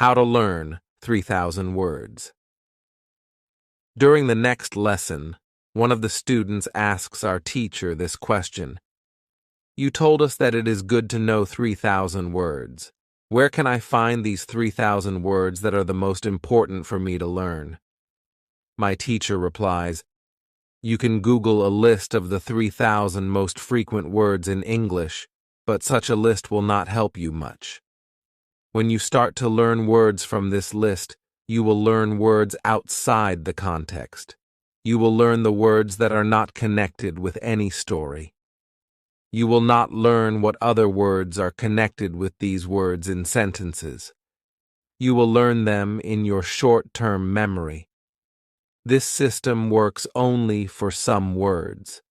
How to learn 3,000 words. During the next lesson, one of the students asks our teacher this question. You told us that it is good to know 3,000 words. Where can I find these 3,000 words that are the most important for me to learn? My teacher replies, you can Google a list of the 3,000 most frequent words in English, but such a list will not help you much. When you start to learn words from this list, you will learn words outside the context. You will learn the words that are not connected with any story. You will not learn what other words are connected with these words in sentences. You will learn them in your short-term memory. This system works only for some words.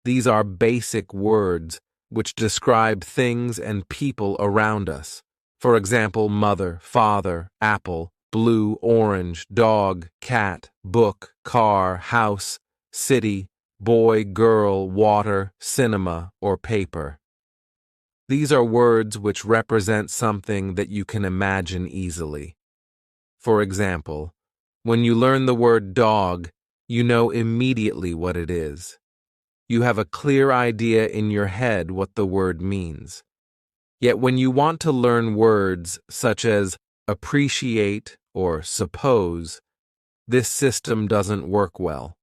These are basic words which describe things and people around us. For example, mother, father, apple, blue, orange, dog, cat, book, car, house, city, boy, girl, water, cinema, or paper. These are words which represent something that you can imagine easily. For example, when you learn the word dog, you know immediately what it is. You have a clear idea in your head what the word means. Yet when you want to learn words such as appreciate or suppose, this system doesn't work well.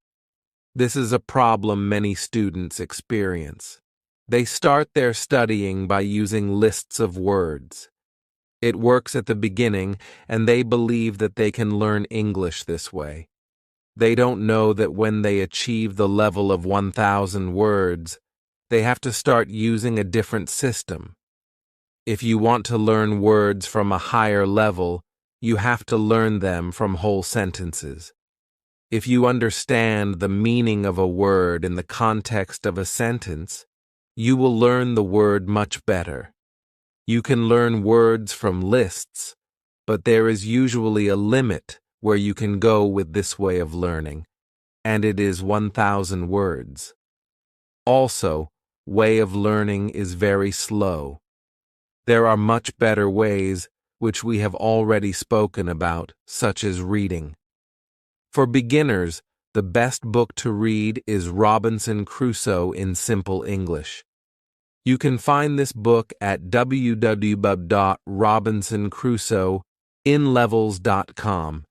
This is a problem many students experience. They start their studying by using lists of words. It works at the beginning, and they believe that they can learn English this way. They don't know that when they achieve the level of 1,000 words, they have to start using a different system. If you want to learn words from a higher level, you have to learn them from whole sentences. If you understand the meaning of a word in the context of a sentence, you will learn the word much better. You can learn words from lists, but there is usually a limit where you can go with this way of learning, and it is 1,000 words. Also, way of learning is very slow. There are much better ways which we have already spoken about, such as reading. For beginners, the best book to read is Robinson Crusoe in Simple English. You can find this book at www.robinsoncrusoeinlevels.com.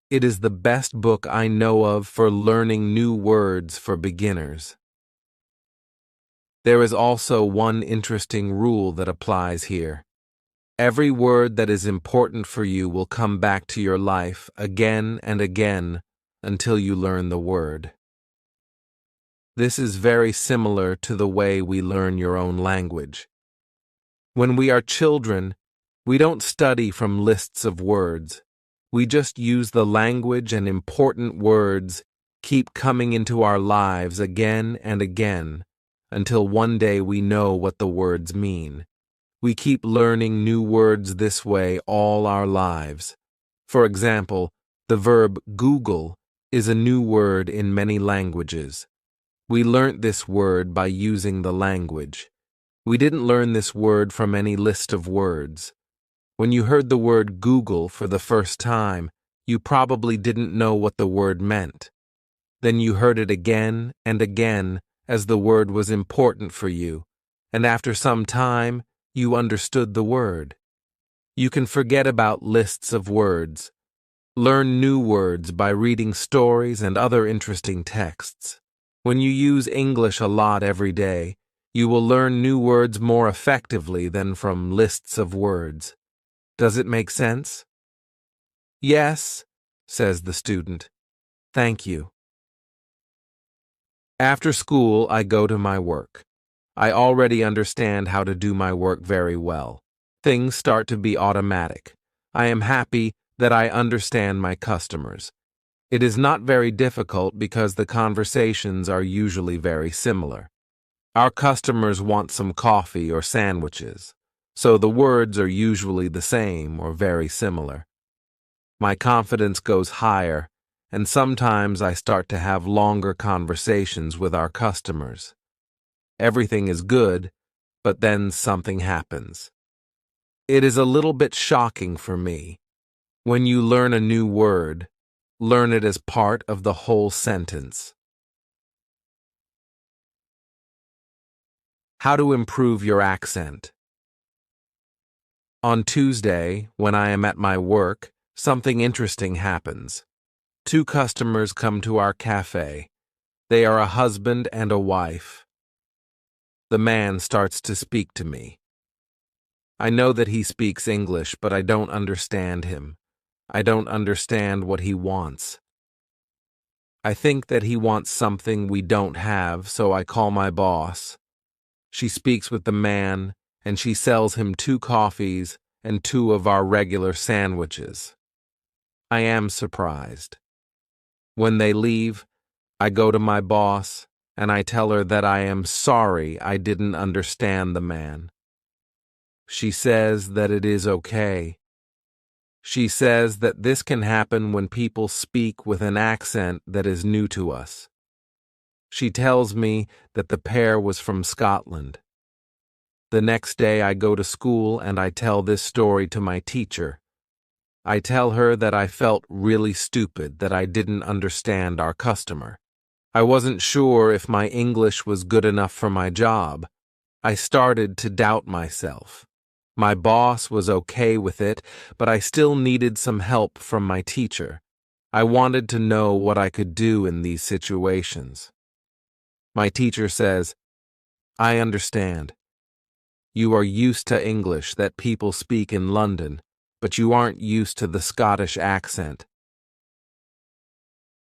It is the best book I know of for learning new words for beginners. There is also one interesting rule that applies here. Every word that is important for you will come back to your life again and again until you learn the word. This is very similar to the way we learn your own language. When we are children, we don't study from lists of words. We just use the language, and important words keep coming into our lives again and again until one day we know what the words mean. We keep learning new words this way all our lives. For example, the verb Google is a new word in many languages. We learnt this word by using the language. We didn't learn this word from any list of words. When you heard the word Google for the first time, you probably didn't know what the word meant. Then you heard it again and again as the word was important for you, and after some time, you understood the word. You can forget about lists of words. Learn new words by reading stories and other interesting texts. When you use English a lot every day, you will learn new words more effectively than from lists of words. Does it make sense? Yes, says the student. Thank you. After school, I go to my work. I already understand how to do my work very well. Things start to be automatic. I am happy that I understand my customers. It is not very difficult because the conversations are usually very similar. Our customers want some coffee or sandwiches, so the words are usually the same or very similar. My confidence goes higher, and sometimes I start to have longer conversations with our customers. Everything is good, but then something happens. It is a little bit shocking for me. When you learn a new word, learn it as part of the whole sentence. How to improve your accent. On Tuesday, when I am at my work, something interesting happens. 2 customers come to our cafe. They are a husband and a wife. The man starts to speak to me. I know that he speaks English, but I don't understand him. I don't understand what he wants. I think that he wants something we don't have, so I call my boss. She speaks with the man, and she sells him 2 coffees and 2 of our regular sandwiches. I am surprised. When they leave, I go to my boss, and I tell her that I am sorry I didn't understand the man. She says that it is okay. She says that this can happen when people speak with an accent that is new to us. She tells me that the pair was from Scotland. The next day I go to school and I tell this story to my teacher. I tell her that I felt really stupid that I didn't understand our customer. I wasn't sure if my English was good enough for my job. I started to doubt myself. My boss was okay with it, but I still needed some help from my teacher. I wanted to know what I could do in these situations. My teacher says, "I understand. You are used to English that people speak in London, but you aren't used to the Scottish accent.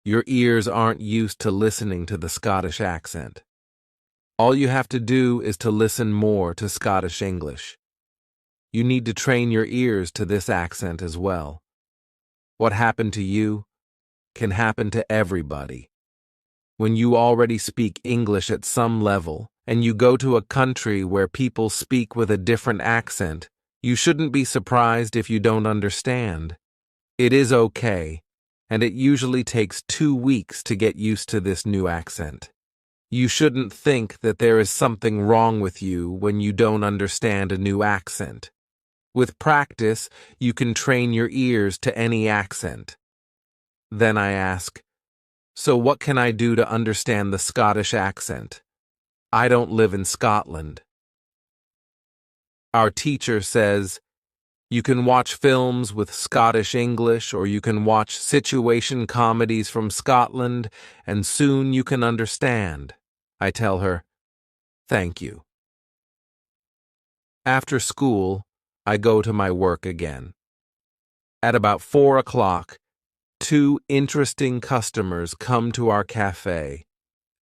Your ears aren't used to listening to the Scottish accent. All you have to do is to listen more to Scottish English. You need to train your ears to this accent as well. What happened to you can happen to everybody. When you already speak English at some level, and you go to a country where people speak with a different accent, you shouldn't be surprised if you don't understand. It is okay, and it usually takes 2 weeks to get used to this new accent. You shouldn't think that there is something wrong with you when you don't understand a new accent. With practice, you can train your ears to any accent." Then I ask, "So what can I do to understand the Scottish accent? I don't live in Scotland." Our teacher says, "You can watch films with Scottish English, or you can watch situation comedies from Scotland, and soon you can understand." I tell her, "Thank you." After school, I go to my work again. At about 4 o'clock, 2 interesting customers come to our cafe.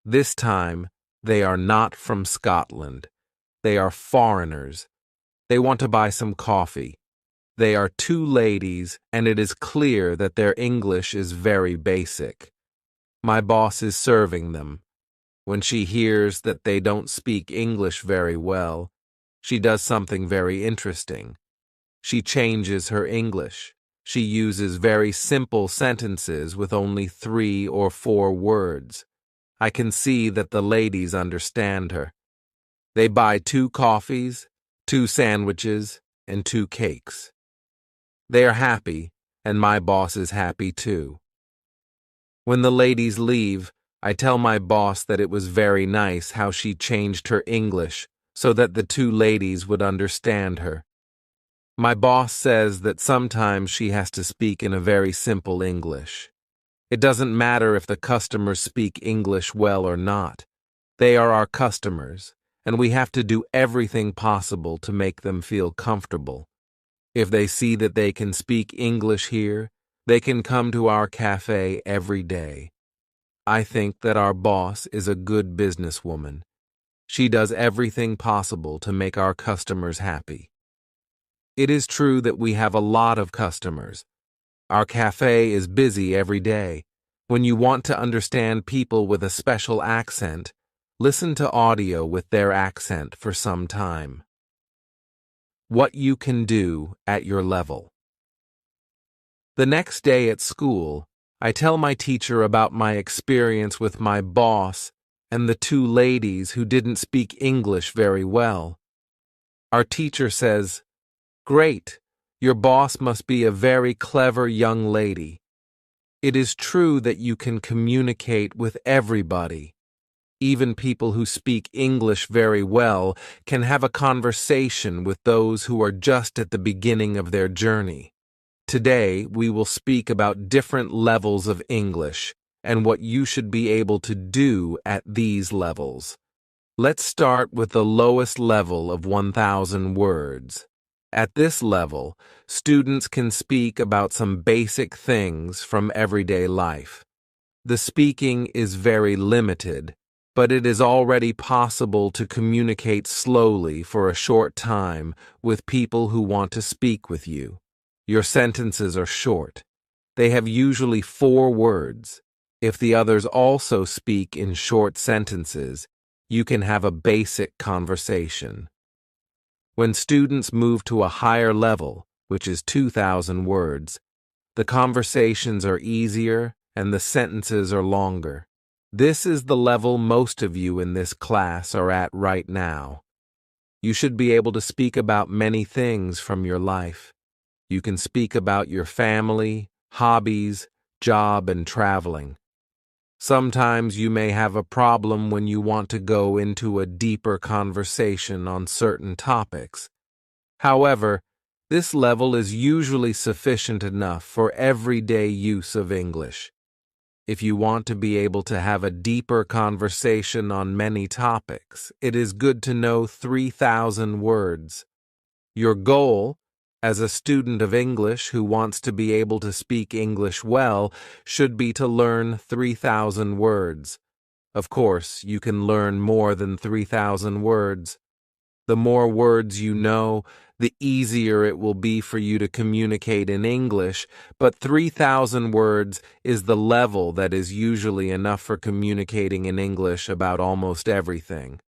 This time, they are not from Scotland. They are foreigners. They want to buy some coffee. They are 2 ladies, and it is clear that their English is very basic. My boss is serving them. When she hears that they don't speak English very well, she does something very interesting. She changes her English. She uses very simple sentences with only 3 or 4 words. I can see that the ladies understand her. They buy 2 coffees, 2 sandwiches, and 2 cakes. They are happy, and my boss is happy too. When the ladies leave, I tell my boss that it was very nice how she changed her English so that the 2 ladies would understand her. My boss says that sometimes she has to speak in a very simple English. It doesn't matter if the customers speak English well or not. They are our customers, and we have to do everything possible to make them feel comfortable. If they see that they can speak English here, they can come to our cafe every day. I think that our boss is a good businesswoman. She does everything possible to make our customers happy. It is true that we have a lot of customers. Our cafe is busy every day. When you want to understand people with a special accent, listen to audio with their accent for some time. What you can do at your level. The next day at school, I tell my teacher about my experience with my boss and the 2 ladies who didn't speak English very well. Our teacher says, "Great, Your boss must be a very clever young lady. It is true that you can communicate with everybody. Even people who speak English very well can have a conversation with those who are just at the beginning of their journey. Today, we will speak about different levels of English and what you should be able to do at these levels. Let's start with the lowest level of 1,000 words. At this level, students can speak about some basic things from everyday life. The speaking is very limited, but it is already possible to communicate slowly for a short time with people who want to speak with you. Your sentences are short. They have usually 4 words. If the others also speak in short sentences, you can have a basic conversation. When students move to a higher level, which is 2,000 words, the conversations are easier and the sentences are longer. This is the level most of you in this class are at right now. You should be able to speak about many things from your life. You can speak about your family, hobbies, job, and traveling. Sometimes you may have a problem when you want to go into a deeper conversation on certain topics. However, this level is usually sufficient enough for everyday use of English. If you want to be able to have a deeper conversation on many topics, it is good to know 3,000 words. Your goal, as a student of English who wants to be able to speak English well, should be to learn 3,000 words. Of course, you can learn more than 3,000 words. The more words you know, the easier it will be for you to communicate in English, but 3,000 words is the level that is usually enough for communicating in English about almost everything.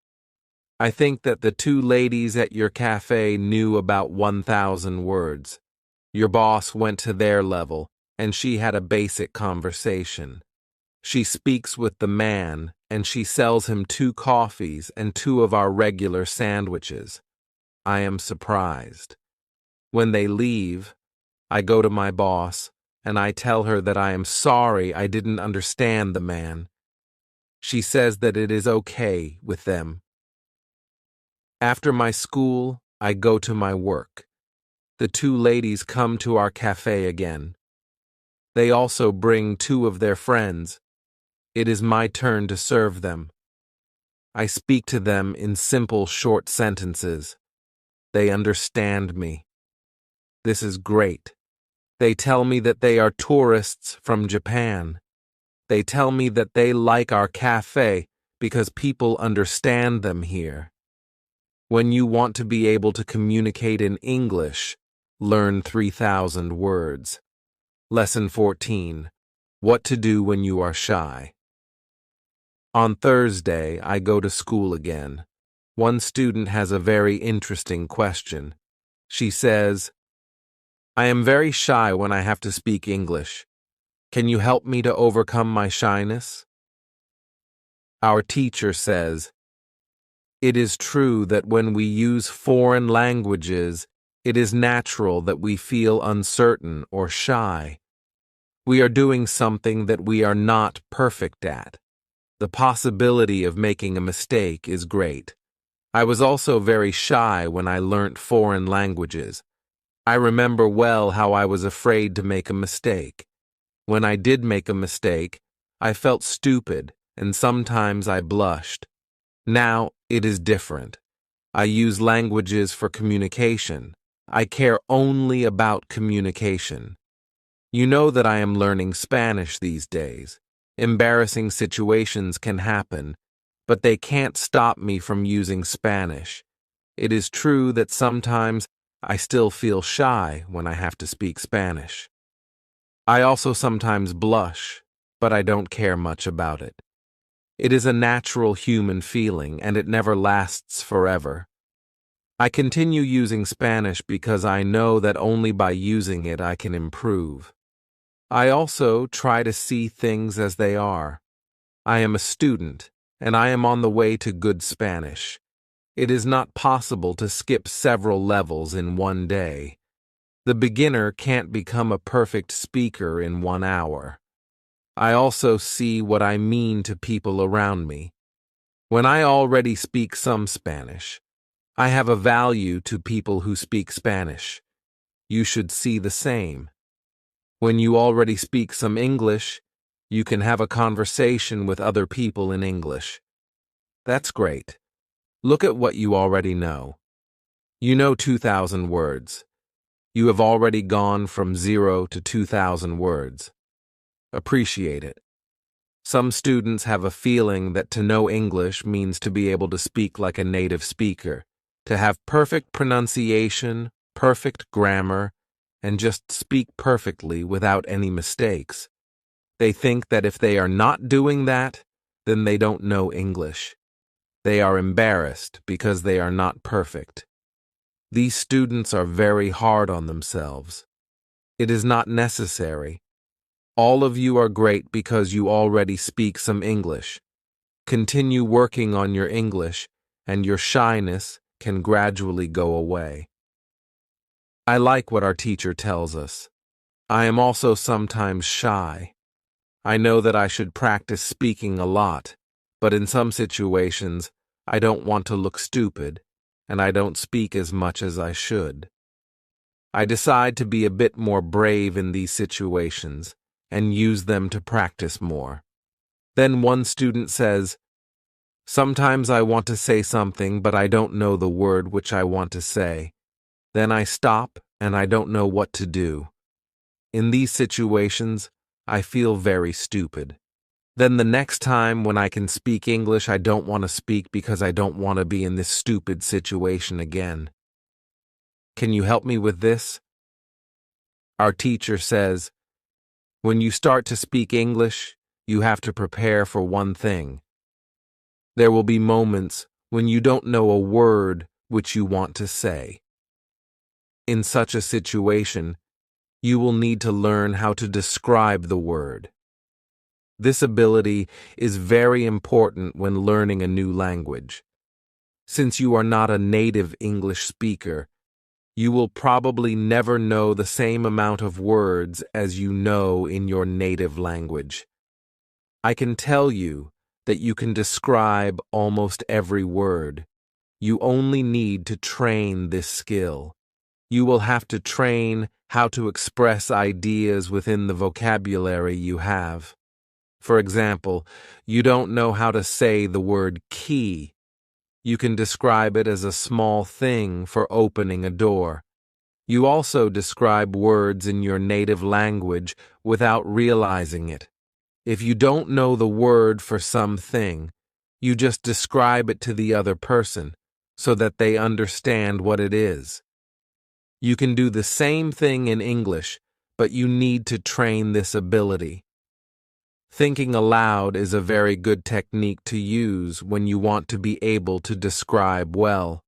I think that the 2 ladies at your cafe knew about 1,000 words. Your boss went to their level, and she had a basic conversation. She speaks with the man, and she sells him 2 coffees and 2 of our regular sandwiches. I am surprised. When they leave, I go to my boss, and I tell her that I am sorry I didn't understand the man. She says that it is okay with them. After my school, I go to my work. The 2 ladies come to our cafe again. They also bring 2 of their friends. It is my turn to serve them. I speak to them in simple, short sentences. They understand me. This is great. They tell me that they are tourists from Japan. They tell me that they like our cafe because people understand them here. When you want to be able to communicate in English, learn 3,000 words. Lesson 14. What to do when you are shy. On Thursday, I go to school again. One student has a very interesting question. She says, I am very shy when I have to speak English. Can you help me to overcome my shyness? Our teacher says, it is true that when we use foreign languages, it is natural that we feel uncertain or shy. We are doing something that we are not perfect at. The possibility of making a mistake is great. I was also very shy when I learnt foreign languages. I remember well how I was afraid to make a mistake. When I did make a mistake, I felt stupid and sometimes I blushed. Now, it is different. I use languages for communication. I care only about communication. You know that I am learning Spanish these days. Embarrassing situations can happen, but they can't stop me from using Spanish. It is true that sometimes I still feel shy when I have to speak Spanish. I also sometimes blush, but I don't care much about it. It is a natural human feeling, and it never lasts forever. I continue using Spanish because I know that only by using it I can improve. I also try to see things as they are. I am a student, and I am on the way to good Spanish. It is not possible to skip several levels in one day. The beginner can't become a perfect speaker in 1 hour. I also see what I mean to people around me. When I already speak some Spanish, I have a value to people who speak Spanish. You should see the same. When you already speak some English, you can have a conversation with other people in English. That's great. Look at what you already know. You know 2,000 words. You have already gone from 0 to 2,000 words. Appreciate it. Some students have a feeling that to know English means to be able to speak like a native speaker, to have perfect pronunciation, perfect grammar, and just speak perfectly without any mistakes. They think that if they are not doing that, then they don't know English. They are embarrassed because they are not perfect. These students are very hard on themselves. It is not necessary. All of you are great because you already speak some English. Continue working on your English, and your shyness can gradually go away. I like what our teacher tells us. I am also sometimes shy. I know that I should practice speaking a lot, but in some situations, I don't want to look stupid, and I don't speak as much as I should. I decide to be a bit more brave in these situations and use them to practice more. Then one student says, "Sometimes I want to say something, but I don't know the word which I want to say. Then I stop and I don't know what to do. In these situations, I feel very stupid. Then the next time when I can speak English, I don't want to speak because I don't want to be in this stupid situation again. Can you help me with this?" Our teacher says, when you start to speak English, you have to prepare for one thing. There will be moments when you don't know a word which you want to say. In such a situation, you will need to learn how to describe the word. This ability is very important when learning a new language. Since you are not a native English speaker, you will probably never know the same amount of words as you know in your native language. I can tell you that you can describe almost every word. You only need to train this skill. You will have to train how to express ideas within the vocabulary you have. For example, you don't know how to say the word key. You can describe it as a small thing for opening a door. You also describe words in your native language without realizing it. If you don't know the word for something, you just describe it to the other person so that they understand what it is. You can do the same thing in English, but you need to train this ability. Thinking aloud is a very good technique to use when you want to be able to describe well.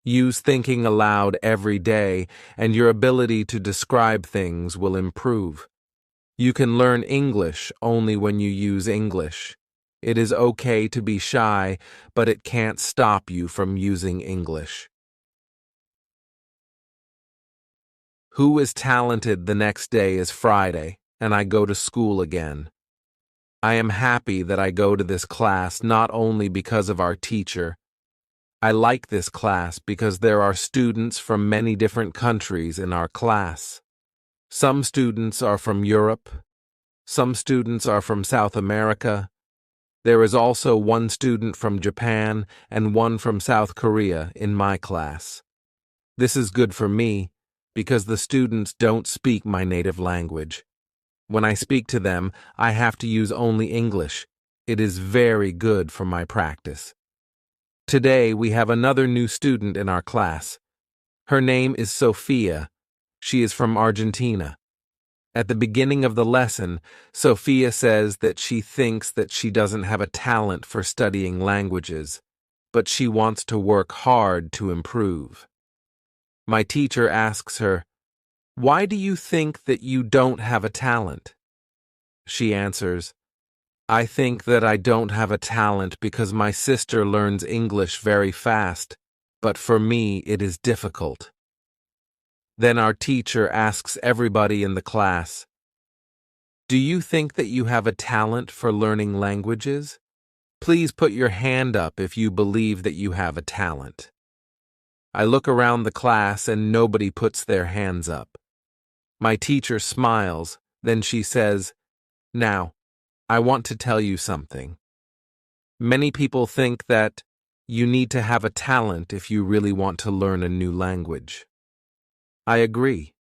Use thinking aloud every day, and your ability to describe things will improve. You can learn English only when you use English. It is okay to be shy, but it can't stop you from using English. Who is talented? The next day is Friday, and I go to school again. I am happy that I go to this class not only because of our teacher. I like this class because there are students from many different countries in our class. Some students are from Europe. Some students are from South America. There is also one student from Japan and one from South Korea in my class. This is good for me because the students don't speak my native language. When I speak to them, I have to use only English. It is very good for my practice. Today we have another new student in our class. Her name is Sophia. She is from Argentina. At the beginning of the lesson, Sophia says that she thinks that she doesn't have a talent for studying languages, but she wants to work hard to improve. My teacher asks her, "Why do you think that you don't have a talent?" She answers, "I think that I don't have a talent because my sister learns English very fast, but for me it is difficult." Then our teacher asks everybody in the class, "Do you think that you have a talent for learning languages? Please put your hand up if you believe that you have a talent." I look around the class and nobody puts their hands up. My teacher smiles, then she says, "Now, I want to tell you something. Many people think that you need to have a talent if you really want to learn a new language. I agree.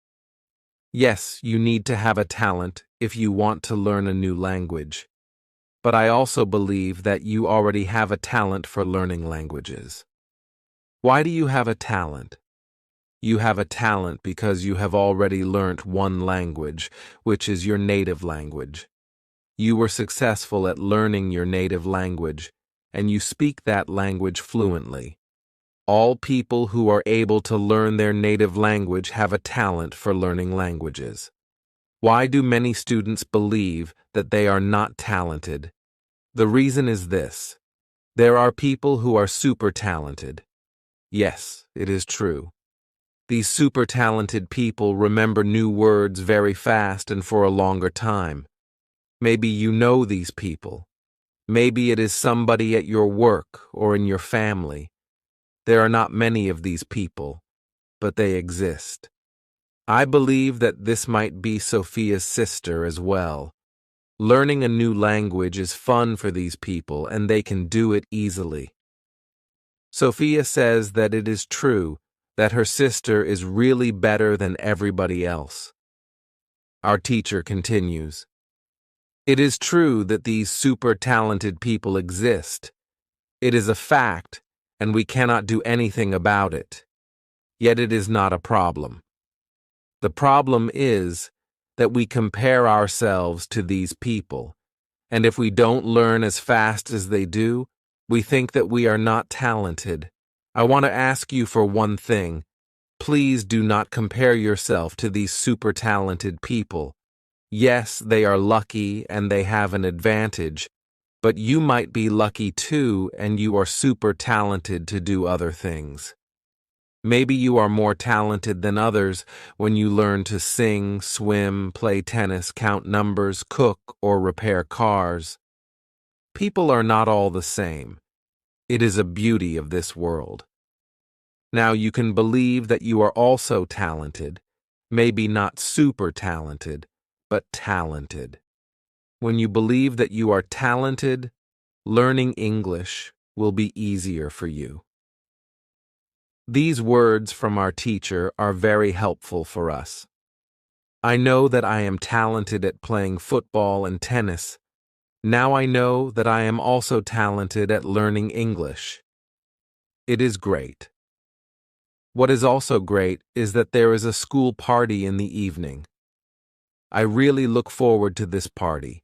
Yes, you need to have a talent if you want to learn a new language. But I also believe that you already have a talent for learning languages. Why do you have a talent? You have a talent because you have already learnt one language, which is your native language. You were successful at learning your native language, and you speak that language fluently. All people who are able to learn their native language have a talent for learning languages. Why do many students believe that they are not talented? The reason is this. There are people who are super talented. Yes, it is true. These super talented people remember new words very fast and for a longer time. Maybe you know these people. Maybe it is somebody at your work or in your family. There are not many of these people, but they exist. I believe that this might be Sophia's sister as well. Learning a new language is fun for these people, and they can do it easily. Sophia says that it is true that her sister is really better than everybody else. Our teacher continues. It is true that these super talented people exist. It is a fact, and we cannot do anything about it. Yet it is not a problem. The problem is that we compare ourselves to these people, and if we don't learn as fast as they do, we think that we are not talented. I want to ask you for one thing. Please do not compare yourself to these super talented people. Yes, they are lucky and they have an advantage, but you might be lucky too and you are super talented to do other things. Maybe you are more talented than others when you learn to sing, swim, play tennis, count numbers, cook, or repair cars. People are not all the same. It is a beauty of this world. Now you can believe that you are also talented, maybe not super talented, but talented. When you believe that you are talented, learning English will be easier for you. These words from our teacher are very helpful for us. I know that I am talented at playing football and tennis. Now I know that I am also talented at learning English. It is great. What is also great is that there is a school party in the evening. I really look forward to this party.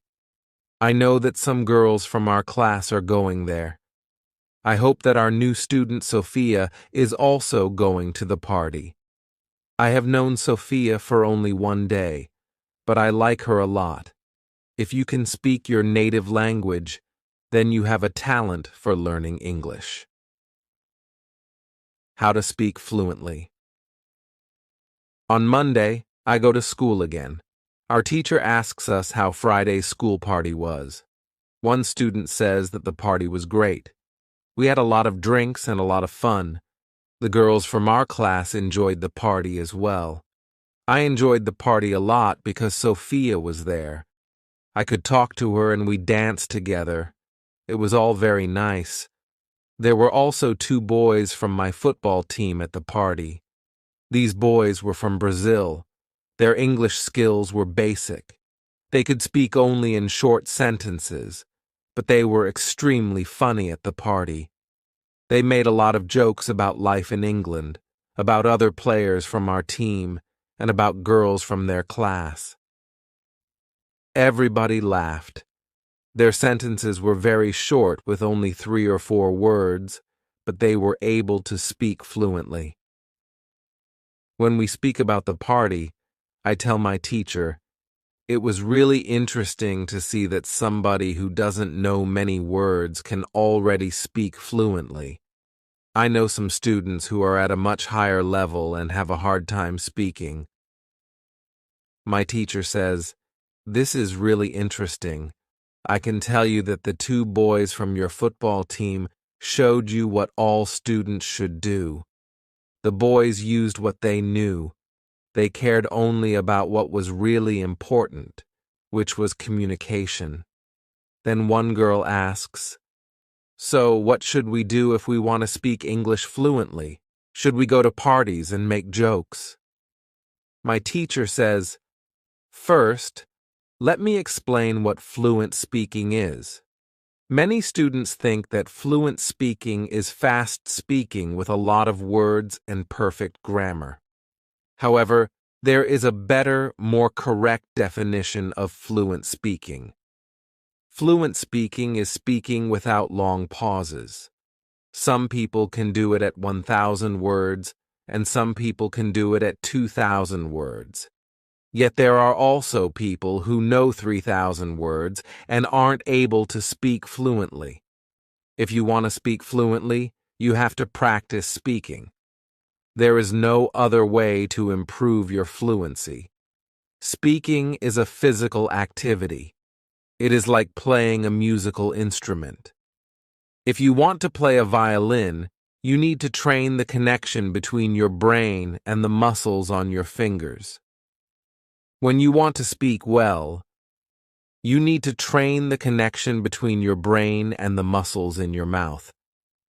I know that some girls from our class are going there. I hope that our new student Sophia is also going to the party. I have known Sophia for only one day, but I like her a lot. If you can speak your native language, then you have a talent for learning English. How to speak fluently. On Monday, I go to school again. Our teacher asks us how Friday's school party was. One student says that the party was great. We had a lot of drinks and a lot of fun. The girls from our class enjoyed the party as well. I enjoyed the party a lot because Sophia was there. I could talk to her and we danced together. It was all very nice. There were also 2 boys from my football team at the party. These boys were from Brazil. Their English skills were basic. They could speak only in short sentences, but they were extremely funny at the party. They made a lot of jokes about life in England, about other players from our team, and about girls from their class. Everybody laughed. Their sentences were very short with only 3 or 4 words, but they were able to speak fluently. When we speak about the party, I tell my teacher, it was really interesting to see that somebody who doesn't know many words can already speak fluently. I know some students who are at a much higher level and have a hard time speaking. My teacher says, "This is really interesting. I can tell you that the two boys from your football team showed you what all students should do. The boys used what they knew. They cared only about what was really important, which was communication." Then one girl asks, "So what should we do if we want to speak English fluently? Should we go to parties and make jokes?" My teacher says, "First, let me explain what fluent speaking is. Many students think that fluent speaking is fast speaking with a lot of words and perfect grammar. However, there is a better, more correct definition of fluent speaking. Fluent speaking is speaking without long pauses. Some people can do it at 1,000 words, and some people can do it at 2,000 words. Yet there are also people who know 3,000 words and aren't able to speak fluently. If you want to speak fluently, you have to practice speaking. There is no other way to improve your fluency. Speaking is a physical activity. It is like playing a musical instrument. If you want to play a violin, you need to train the connection between your brain and the muscles on your fingers. When you want to speak well, you need to train the connection between your brain and the muscles in your mouth.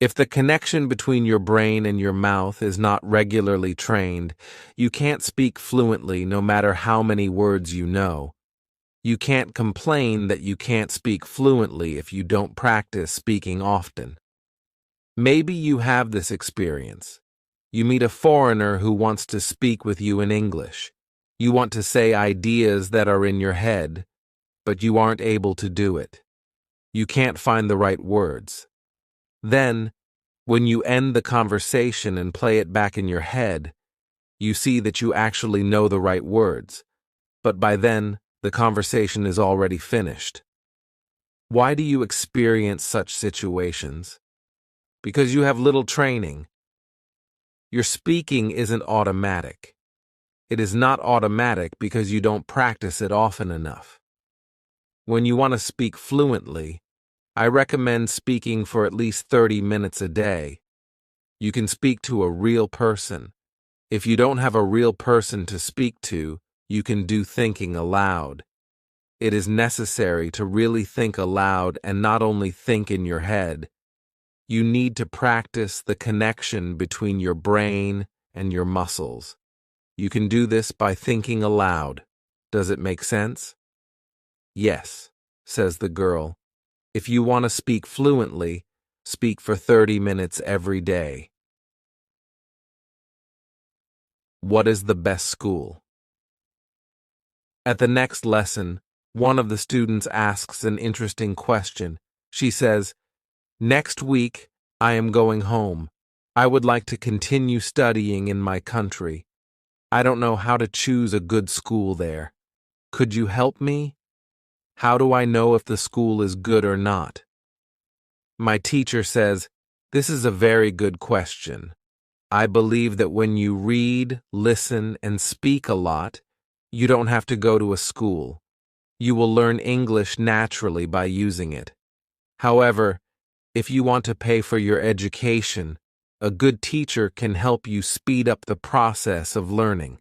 If the connection between your brain and your mouth is not regularly trained, you can't speak fluently no matter how many words you know. You can't complain that you can't speak fluently if you don't practice speaking often. Maybe you have this experience. You meet a foreigner who wants to speak with you in English. You want to say ideas that are in your head, but you aren't able to do it. You can't find the right words. Then, when you end the conversation and play it back in your head, you see that you actually know the right words, but by then, the conversation is already finished. Why do you experience such situations? Because you have little training. Your speaking isn't automatic. It is not automatic because you don't practice it often enough. When you want to speak fluently, I recommend speaking for at least 30 minutes a day. You can speak to a real person. If you don't have a real person to speak to, you can do thinking aloud. It is necessary to really think aloud and not only think in your head. You need to practice the connection between your brain and your muscles. You can do this by thinking aloud. Does it make sense? Yes, says the girl. If you want to speak fluently, speak for 30 minutes every day. What is the best school? At the next lesson, one of the students asks an interesting question. She says, "Next week, I am going home. I would like to continue studying in my country. I don't know how to choose a good school there. Could you help me? How do I know if the school is good or not?" My teacher says, "This is a very good question. I believe that when you read, listen, and speak a lot, you don't have to go to a school. You will learn English naturally by using it. However, if you want to pay for your education, a good teacher can help you speed up the process of learning.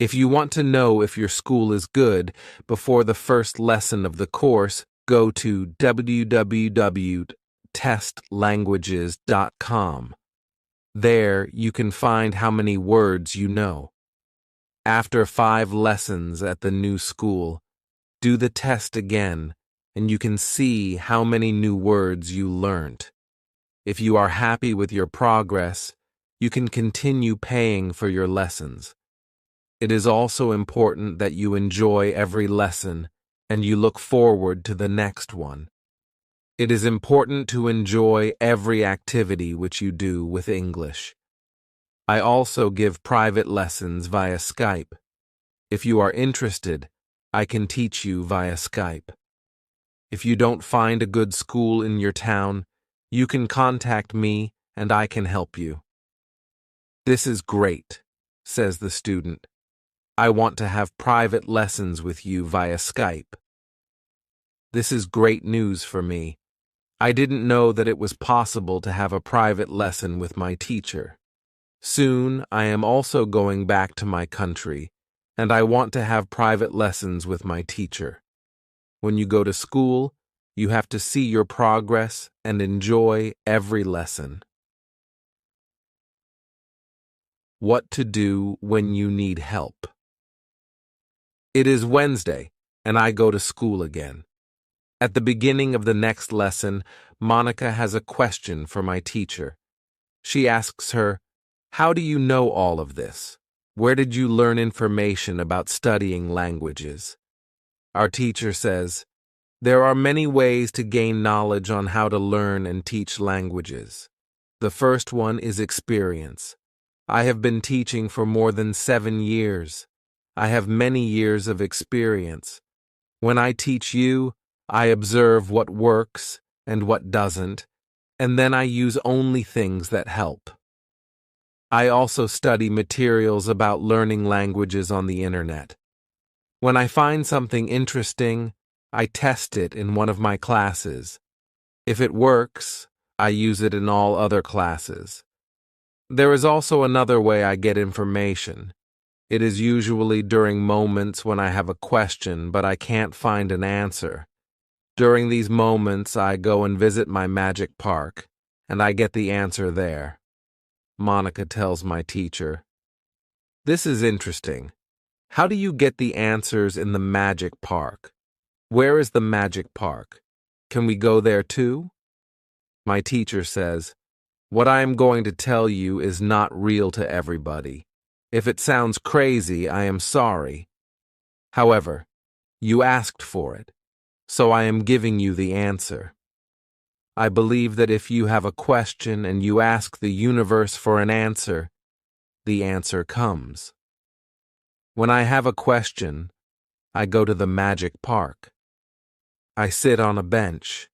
If you want to know if your school is good, before the first lesson of the course, go to www.testlanguages.com. There, you can find how many words you know. After 5 lessons at the new school, do the test again, and you can see how many new words you learnt. If you are happy with your progress, you can continue paying for your lessons. It is also important that you enjoy every lesson and you look forward to the next one. It is important to enjoy every activity which you do with English. I also give private lessons via Skype. If you are interested, I can teach you via Skype. If you don't find a good school in your town, you can contact me and I can help you." "This is great," says the student. "I want to have private lessons with you via Skype." This is great news for me. I didn't know that it was possible to have a private lesson with my teacher. Soon, I am also going back to my country, and I want to have private lessons with my teacher. When you go to school, you have to see your progress and enjoy every lesson. What to do when you need help. It is Wednesday, and I go to school again. At the beginning of the next lesson, Monica has a question for my teacher. She asks her, "How do you know all of this? Where did you learn information about studying languages?" Our teacher says, "There are many ways to gain knowledge on how to learn and teach languages. The first one is experience. I have been teaching for more than 7 years. I have many years of experience. When I teach you, I observe what works and what doesn't, and then I use only things that help. I also study materials about learning languages on the internet. When I find something interesting, I test it in one of my classes. If it works, I use it in all other classes. There is also another way I get information. It is usually during moments when I have a question but I can't find an answer. During these moments, I go and visit my magic park, and I get the answer there." Monica tells my teacher, "This is interesting. How do you get the answers in the magic park? Where is the magic park? Can we go there too?" My teacher says, "What I am going to tell you is not real to everybody. If it sounds crazy, I am sorry. However, you asked for it, so I am giving you the answer. I believe that if you have a question and you ask the universe for an answer, the answer comes. When I have a question, I go to the magic park. I sit on a bench.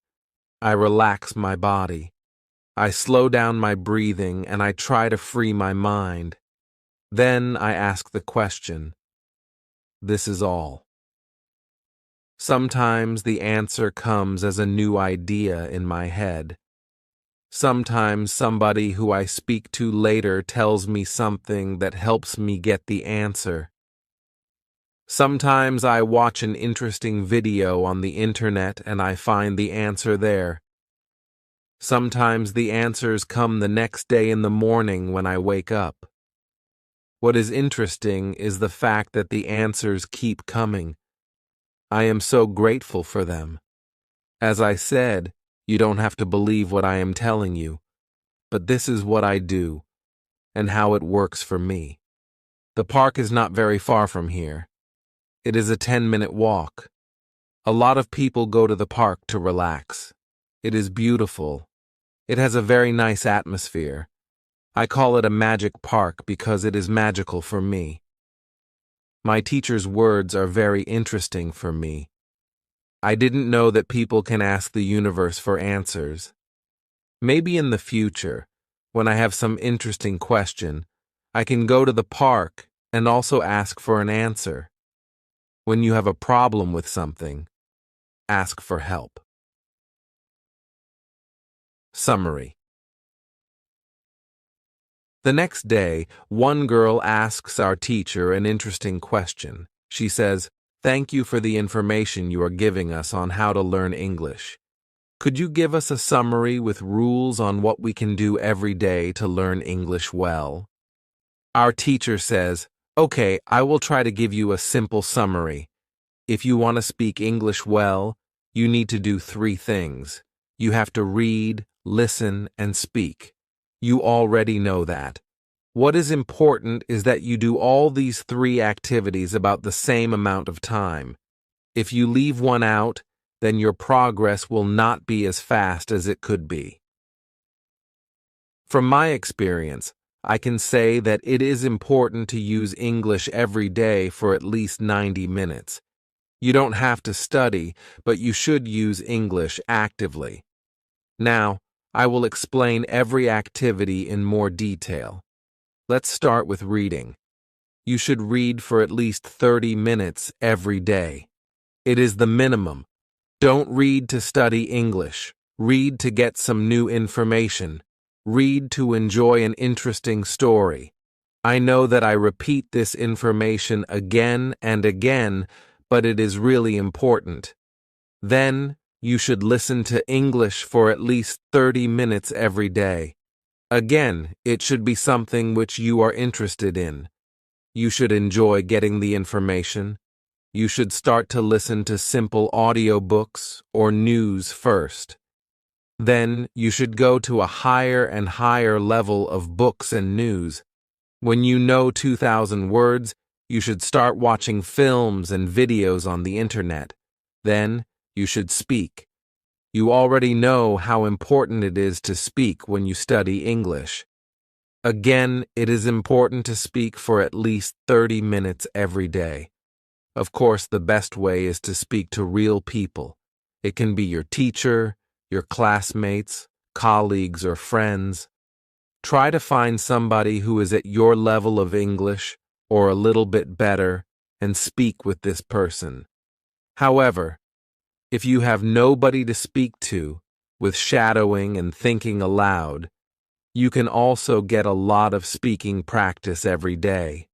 I relax my body. I slow down my breathing and I try to free my mind. Then I ask the question. This is all. Sometimes the answer comes as a new idea in my head. Sometimes somebody who I speak to later tells me something that helps me get the answer. Sometimes I watch an interesting video on the internet and I find the answer there. Sometimes the answers come the next day in the morning when I wake up. What is interesting is the fact that the answers keep coming. I am so grateful for them. As I said, you don't have to believe what I am telling you, but this is what I do and how it works for me. The park is not very far from here. It is a 10-minute walk. A lot of people go to the park to relax. It is beautiful. It has a very nice atmosphere. I call it a magic park because it is magical for me. My teacher's words are very interesting for me. I didn't know that people can ask the universe for answers. Maybe in the future, when I have some interesting question, I can go to the park and also ask for an answer. When you have a problem with something, ask for help. Summary. The next day, one girl asks our teacher an interesting question. She says, "Thank you for the information you are giving us on how to learn English. Could you give us a summary with rules on what we can do every day to learn English well?" Our teacher says, "Okay, I will try to give you a simple summary. If you want to speak English well, you need to do 3 things. You have to read, listen, and speak. You already know that. What is important is that you do all these 3 activities about the same amount of time. If you leave one out, then your progress will not be as fast as it could be." From my experience, I can say that it is important to use English every day for at least 90 minutes. You don't have to study, but you should use English actively. Now, I will explain every activity in more detail. Let's start with reading. You should read for at least 30 minutes every day. It is the minimum. Don't read to study English. Read to get some new information. Read to enjoy an interesting story. I know that I repeat this information again and again, but it is really important. Then, you should listen to English for at least 30 minutes every day. Again, it should be something which you are interested in. You should enjoy getting the information. You should start to listen to simple audiobooks or news first. Then, you should go to a higher and higher level of books and news. When you know 2,000 words, you should start watching films and videos on the internet. Then, you should speak. You already know how important it is to speak when you study English. Again, it is important to speak for at least 30 minutes every day. Of course, the best way is to speak to real people. It can be your teacher, your classmates, colleagues, or friends. Try to find somebody who is at your level of English or a little bit better and speak with this person. However, if you have nobody to speak to, with shadowing and thinking aloud, you can also get a lot of speaking practice every day.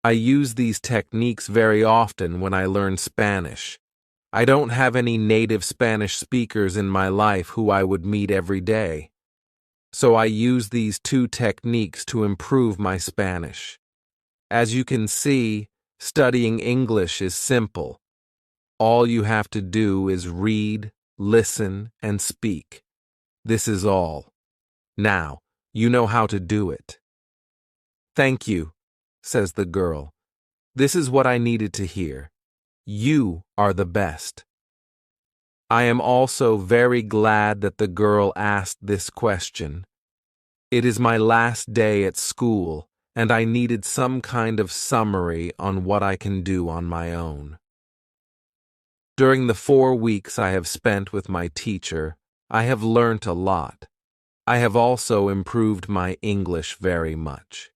I use these techniques very often when I learn Spanish. I don't have any native Spanish speakers in my life who I would meet every day. So I use these two techniques to improve my Spanish. As you can see, studying English is simple. All you have to do is read, listen, and speak. This is all. Now, you know how to do it. Thank you, says the girl. This is what I needed to hear. You are the best. I am also very glad that the girl asked this question. It is my last day at school, and I needed some kind of summary on what I can do on my own. During the 4 weeks I have spent with my teacher, I have learnt a lot. I have also improved my English very much.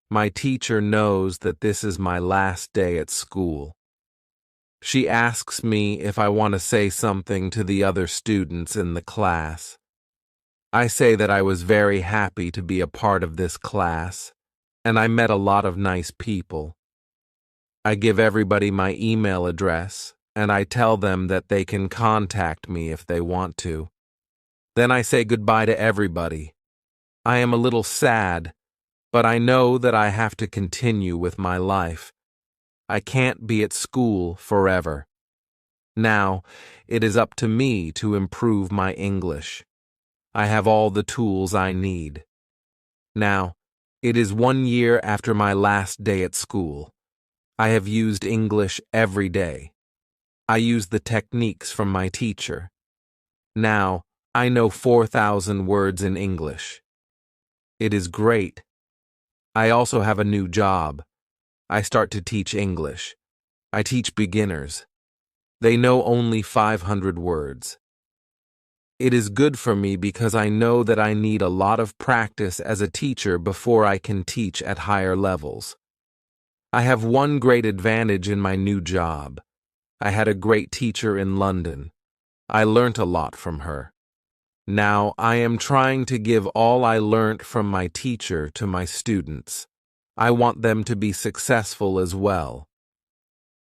My teacher knows that this is my last day at school. She asks me if I want to say something to the other students in the class. I say that I was very happy to be a part of this class, and I met a lot of nice people. I give everybody my email address, and I tell them that they can contact me if they want to. Then I say goodbye to everybody. I am a little sad, but I know that I have to continue with my life. I can't be at school forever. Now, it is up to me to improve my English. I have all the tools I need. Now, it is 1 year after my last day at school. I have used English every day. I use the techniques from my teacher. Now, I know 4,000 words in English. It is great. I also have a new job. I start to teach English. I teach beginners. They know only 500 words. It is good for me because I know that I need a lot of practice as a teacher before I can teach at higher levels. I have one great advantage in my new job. I had a great teacher in London. I learnt a lot from her. Now I am trying to give all I learnt from my teacher to my students. I want them to be successful as well.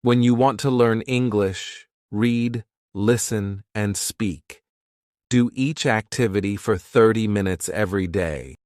When you want to learn English, read, listen, and speak. Do each activity for 30 minutes every day.